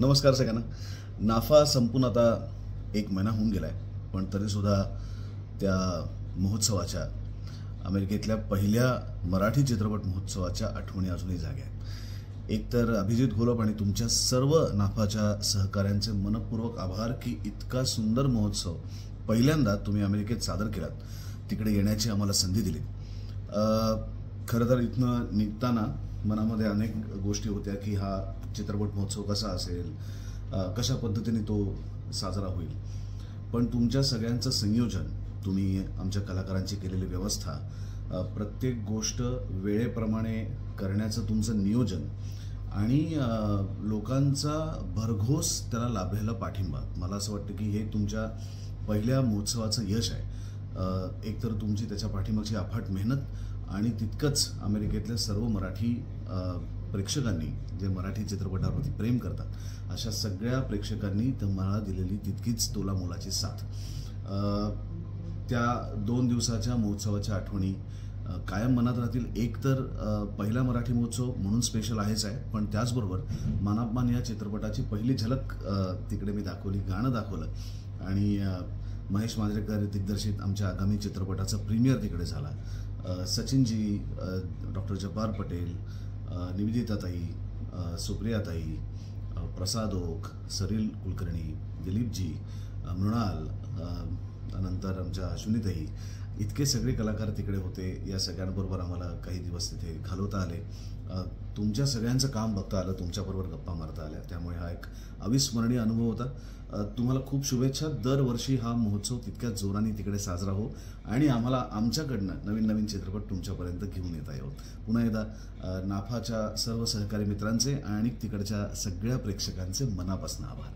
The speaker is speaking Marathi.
नमस्कार सगळ्यांना. नाफा संपून आता 1 महिना होऊन गेलाय, पण तरीसुद्धा त्या महोत्सवाच्या, अमेरिकेतल्या पहिल्या मराठी चित्रपट महोत्सवाच्या आठवणी अजूनही जाग्या आहेत. एक तर अभिजित घोलप आणि तुमच्या सर्व नाफाच्या सहकाऱ्यांचे मनपूर्वक आभार की इतका सुंदर महोत्सव पहिल्यांदा तुम्ही अमेरिकेत सादर केलात, तिकडे येण्याची आम्हाला संधी दिली. खरं तर इथनं निघताना मनामध्ये अनेक गोष्टी होत्या की हा चित्रपट महोत्सव कसा असेल, कशा पद्धतीने तो साजरा होईल. पण तुमच्या सगळ्यांचं संयोजन, तुम्ही आमच्या कलाकारांची केलेली व्यवस्था, प्रत्येक गोष्ट वेळेप्रमाणे करण्याचं तुमचं नियोजन आणि लोकांचा भरघोस त्याला लाभलेला पाठिंबा, मला असं वाटतं की हे तुमच्या पहिल्या महोत्सवाचं यश आहे. एकतर तुमची त्याच्या पाठीमागची अफाट मेहनत आणि तितकंच अमेरिकेतल्या सर्व मराठी प्रेक्षकांनी, जे मराठी चित्रपटावरती प्रेम करतात, अशा सगळ्या प्रेक्षकांनी तुम्हाला दिलेली तितकीच तोलामोलाची साथ. त्या 2 दिवसाच्या महोत्सवाच्या आठवणी कायम मनात राहतील. एक तर पहिला मराठी महोत्सव म्हणून स्पेशल आहेच आहे, पण त्याचबरोबर मानापमान या चित्रपटाची पहिली झलक तिकडे मी दाखवली, गाणं दाखवलं आणि महेश मांजरेकर दिग्दर्शित आमच्या आगामी चित्रपटाचा प्रीमियर तिकडे झाला. सचिनजी, डॉक्टर जब्बार पटेल, निवेदिताताई, सुप्रियाताई, प्रसाद ओक, सरील कुलकर्णी, दिलीपजी, मृणाल, नंतर आमच्या अश्विनीताई, इतके सगळे कलाकार तिकडे होते. या सगळ्यांबरोबर आम्हाला काही दिवस तिथे घालवता आले. तुमच्या सगळ्यांचं काम बघता आलं, तुमच्याबरोबर गप्पा मारता आल्या, त्यामुळे हा एक अविस्मरणीय अनुभव होता. तुम्हाला खूप शुभेच्छा. दरवर्षी हा महोत्सव तितक्याच जोराने तिकडे साजरा हो आणि आम्हाला आमच्याकडनं नवीन नवीन चित्रपट तुमच्यापर्यंत घेऊन येता येऊ. पुन्हा एकदा नाफाच्या सर्व सहकारी मित्रांचे आणि तिकडच्या सगळ्या प्रेक्षकांचे मनापासून आभार.